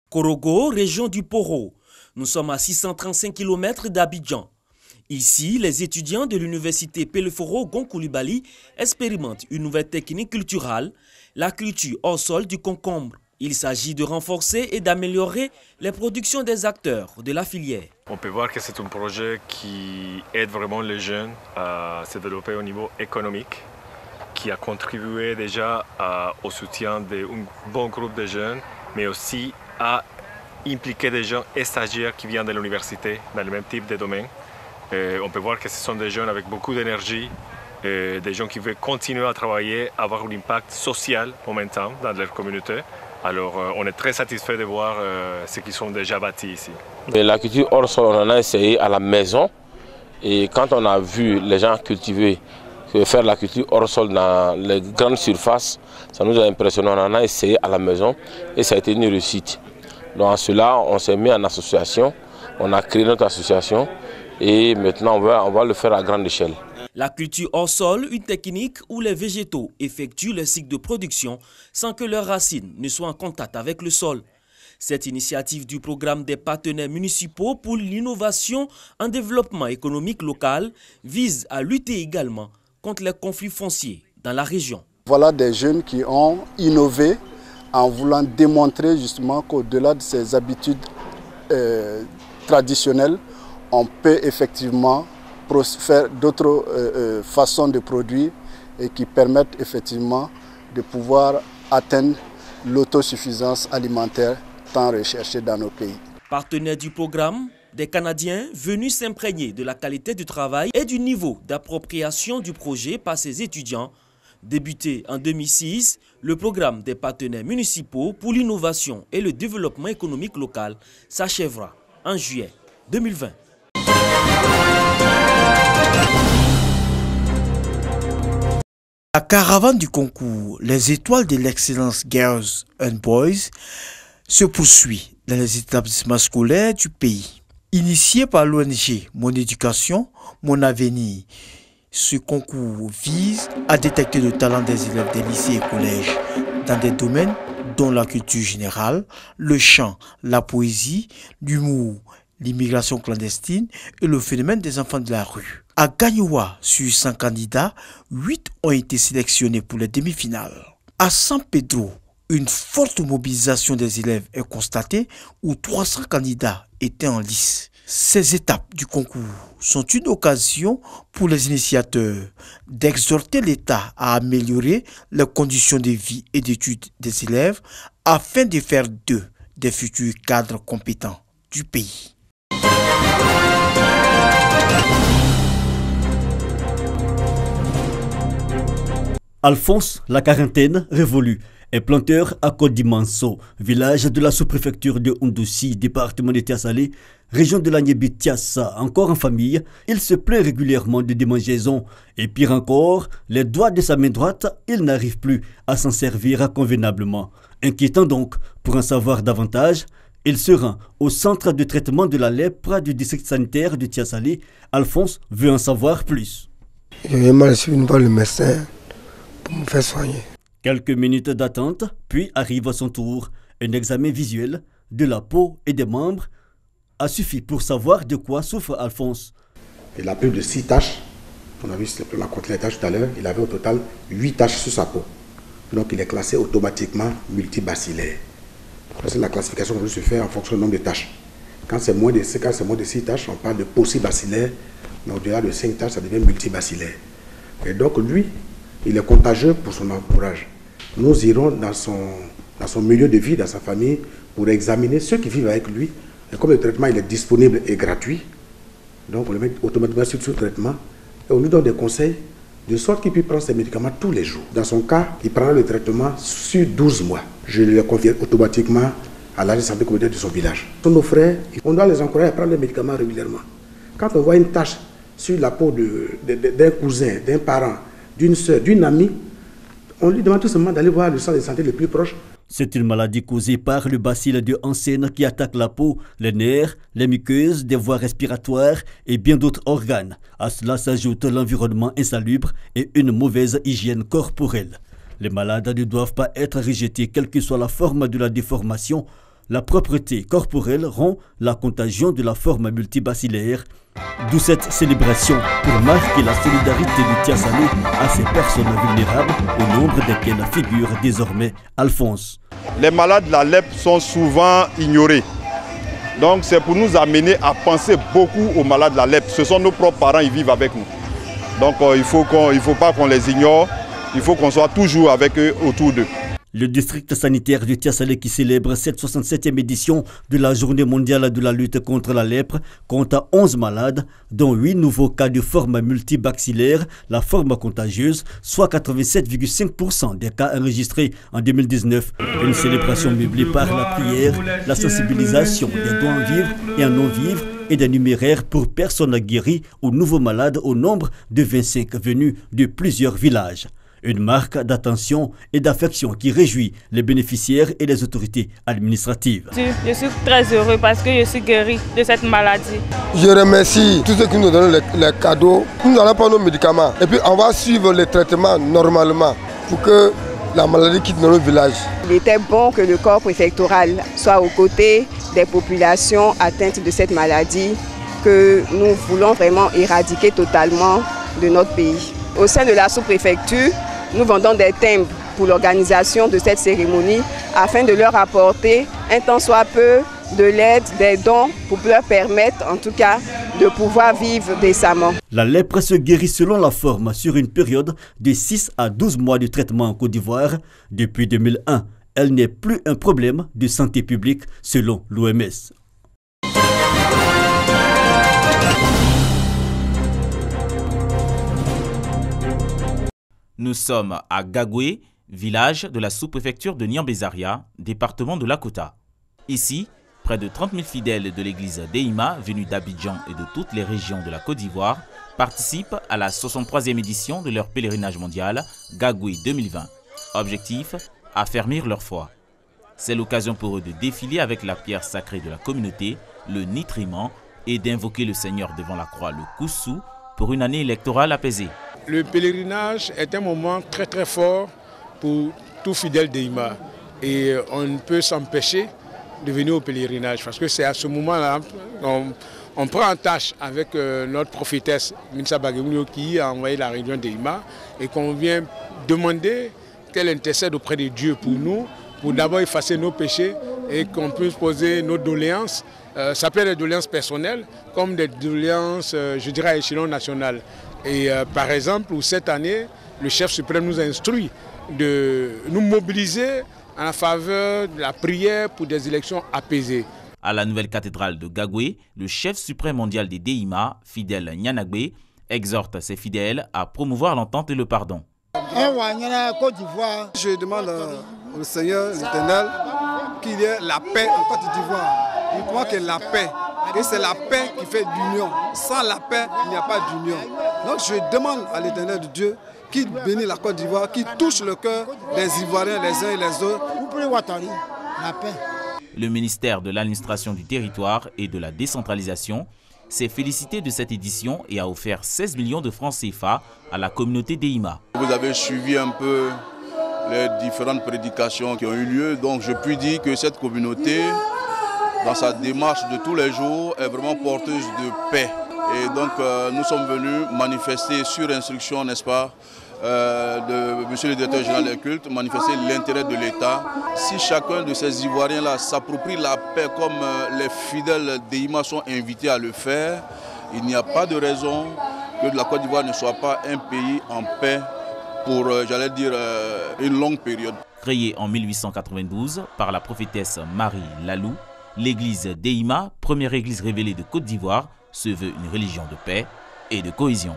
Korogo, région du Poro. Nous sommes à 635 km d'Abidjan. Ici, les étudiants de l'université Peleforo Gonkoulibaly expérimentent une nouvelle technique culturelle, la culture hors sol du concombre. Il s'agit de renforcer et d'améliorer les productions des acteurs de la filière. On peut voir que c'est un projet qui aide vraiment les jeunes à se développer au niveau économique, qui a contribué déjà au soutien d'un bon groupe de jeunes, mais aussi à impliquer des gens et stagiaires qui viennent de l'université dans le même type de domaine. On peut voir que ce sont des jeunes avec beaucoup d'énergie, des gens qui veulent continuer à travailler, avoir un impact social en même temps dans leur communauté. Alors on est très satisfait de voir ce qu'ils sont déjà bâtis ici. La culture hors sol, on en a essayé à la maison et quand on a vu les gens cultiver, faire la culture hors sol dans les grandes surfaces, ça nous a impressionné. On en a essayé à la maison et ça a été une réussite. Donc en cela, on s'est mis en association, on a créé notre association et maintenant on va le faire à grande échelle. La culture hors sol, une technique où les végétaux effectuent le cycle de production sans que leurs racines ne soient en contact avec le sol. Cette initiative du programme des partenaires municipaux pour l'innovation en développement économique local vise à lutter également contre les conflits fonciers dans la région. Voilà des jeunes qui ont innové en voulant démontrer justement qu'au-delà de ces habitudes traditionnelles, on peut effectivement faire d'autres façons de produire et qui permettent effectivement de pouvoir atteindre l'autosuffisance alimentaire tant recherchée dans nos pays. Partenaires du programme, des Canadiens venus s'imprégner de la qualité du travail et du niveau d'appropriation du projet par ses étudiants. Débuté en 2006, le programme des partenaires municipaux pour l'innovation et le développement économique local s'achèvera en juillet 2020. La caravane du concours Les Étoiles de l'Excellence Girls and Boys se poursuit dans les établissements scolaires du pays. Initié par l'ONG Mon Éducation, Mon Avenir, ce concours vise à détecter le talent des élèves des lycées et collèges dans des domaines dont la culture générale, le chant, la poésie, l'humour, l'immigration clandestine et le phénomène des enfants de la rue. À Gagnoua, sur 100 candidats, 8 ont été sélectionnés pour les demi-finales. À San Pedro, une forte mobilisation des élèves est constatée où 300 candidats étaient en lice. Ces étapes du concours sont une occasion pour les initiateurs d'exhorter l'État à améliorer les conditions de vie et d'études des élèves afin de faire d'eux des futurs cadres compétents du pays. Alphonse, la quarantaine révolue, est planteur à Kodimanso, village de la sous-préfecture de Ondossi, département de Tiassalé, région de la Niébi-Tiassa. Encore en famille, il se plaint régulièrement de démangeaisons. Et pire encore, les doigts de sa main droite, il n'arrive plus à s'en servir convenablement. Inquiétant donc, pour en savoir davantage, il se rend au centre de traitement de la lèpre du district sanitaire de Tiassalé. Alphonse veut en savoir plus. Je vais mal suivre par le médecin pour me faire soigner. Quelques minutes d'attente, puis arrive à son tour. Un examen visuel de la peau et des membres a suffi pour savoir de quoi souffre Alphonse. Il a plus de 6 taches. On a vu la compté les taches tout à l'heure. Il avait au total 8 taches sur sa peau. Donc il est classé automatiquement multibacillaire. C'est la classification qu'on veut se faire en fonction du nombre de taches. Quand c'est moins de 6 taches, on parle de paucibacillaire. Mais au-delà de 5 taches, ça devient multibacillaire. Et donc lui, il est contagieux pour son entourage. Nous irons dans son milieu de vie, dans sa famille, pour examiner ceux qui vivent avec lui. Et comme le traitement il est disponible et gratuit, donc on le met automatiquement sur ce traitement et on lui donne des conseils de sorte qu'il puisse prendre ses médicaments tous les jours. Dans son cas, il prendra le traitement sur 12 mois. Je le confie automatiquement à l'agent de santé communautaire de son village. Tous nos frères, on doit les encourager à prendre les médicaments régulièrement. Quand on voit une tache sur la peau d'un cousin, d'un parent, d'une soeur, d'une amie, on lui demande tout simplement d'aller voir le centre de santé le plus proche. C'est une maladie causée par le bacille de Hansen qui attaque la peau, les nerfs, les muqueuses, des voies respiratoires et bien d'autres organes. À cela s'ajoute l'environnement insalubre et une mauvaise hygiène corporelle. Les malades ne doivent pas être rejetés, quelle que soit la forme de la déformation. La propreté corporelle rend la contagion de la forme multibacillaire. D'où cette célébration pour marquer la solidarité du Tiassalé à ces personnes vulnérables, au nombre desquelles figure désormais Alphonse. Les malades de la lèpre sont souvent ignorés. Donc c'est pour nous amener à penser beaucoup aux malades de la lèpre. Ce sont nos propres parents, ils vivent avec nous. Donc il ne faut pas qu'on les ignore, il faut qu'on soit toujours avec eux, autour d'eux. Le district sanitaire du Tiassalé qui célèbre cette 67e édition de la Journée mondiale de la lutte contre la lèpre compte 11 malades, dont 8 nouveaux cas de forme multibacillaire, la forme contagieuse, soit 87,5% des cas enregistrés en 2019. Une célébration meublée par la prière, la sensibilisation des dons en vivre et en non-vivre et des numéraires pour personnes guéries ou nouveaux malades au nombre de 25 venus de plusieurs villages. Une marque d'attention et d'affection qui réjouit les bénéficiaires et les autorités administratives. Je suis très heureux parce que je suis guéri de cette maladie. Je remercie tous ceux qui nous donnent les cadeaux. Nous n'allons pas nos médicaments. Et puis on va suivre les traitements normalement pour que la maladie quitte notre village. Il était bon que le corps préfectoral soit aux côtés des populations atteintes de cette maladie que nous voulons vraiment éradiquer totalement de notre pays. Au sein de la sous-préfecture, nous vendons des timbres pour l'organisation de cette cérémonie afin de leur apporter un tant soit peu de l'aide, des dons pour leur permettre en tout cas de pouvoir vivre décemment. La lèpre se guérit selon la forme sur une période de 6 à 12 mois de traitement en Côte d'Ivoire. Depuis 2001, elle n'est plus un problème de santé publique selon l'OMS. Nous sommes à Gagoué, village de la sous-préfecture de Niambézaria, département de Lakota. Ici, près de 30 000 fidèles de l'église Deima, venus d'Abidjan et de toutes les régions de la Côte d'Ivoire, participent à la 63e édition de leur pèlerinage mondial Gagoué 2020. Objectif, affermir leur foi. C'est l'occasion pour eux de défiler avec la pierre sacrée de la communauté, le nitriman, et d'invoquer le Seigneur devant la croix, le Koussou, pour une année électorale apaisée. Le pèlerinage est un moment très très fort pour tout fidèle d'Eima. Et on ne peut s'empêcher de venir au pèlerinage parce que c'est à ce moment-là on prend en tâche avec notre prophétesse Minsa Bagemounio qui a envoyé la région d'Eima et qu'on vient demander qu'elle intercède auprès de Dieu pour nous, pour d'abord effacer nos péchés et qu'on puisse poser nos doléances. Ça peut être des doléances personnelles comme des doléances, je dirais, à échelon national. Et par exemple, cette année, le chef suprême nous a instruit de nous mobiliser en la faveur de la prière pour des élections apaisées. À la nouvelle cathédrale de Gagoué, le chef suprême mondial des Deima, Fidèle Nyanagbe, exhorte ses fidèles à promouvoir l'entente et le pardon. Je demande au Seigneur l'Éternel qu'il y ait la paix en Côte d'Ivoire. Je crois que la paix, et c'est la paix qui fait l'union. Sans la paix, il n'y a pas d'union. Donc je demande à l'Éternel de Dieu qu'il bénisse la Côte d'Ivoire, qu'il touche le cœur des Ivoiriens les uns et les autres. La paix. Le ministère de l'administration du territoire et de la décentralisation s'est félicité de cette édition et a offert 16 millions de francs CFA à la communauté d'Eima. Vous avez suivi un peu les différentes prédications qui ont eu lieu, donc je puis dire que cette communauté, dans sa démarche de tous les jours, est vraiment porteuse de paix. Et donc nous sommes venus manifester sur instruction, n'est-ce pas, de monsieur le directeur général des cultes, manifester l'intérêt de l'État. Si chacun de ces Ivoiriens-là s'approprie la paix comme les fidèles d'Eima sont invités à le faire, il n'y a pas de raison que la Côte d'Ivoire ne soit pas un pays en paix pour, j'allais dire, une longue période. Créée en 1892 par la prophétesse Marie Lalou, l'église Deima, première église révélée de Côte d'Ivoire, se veut une religion de paix et de cohésion.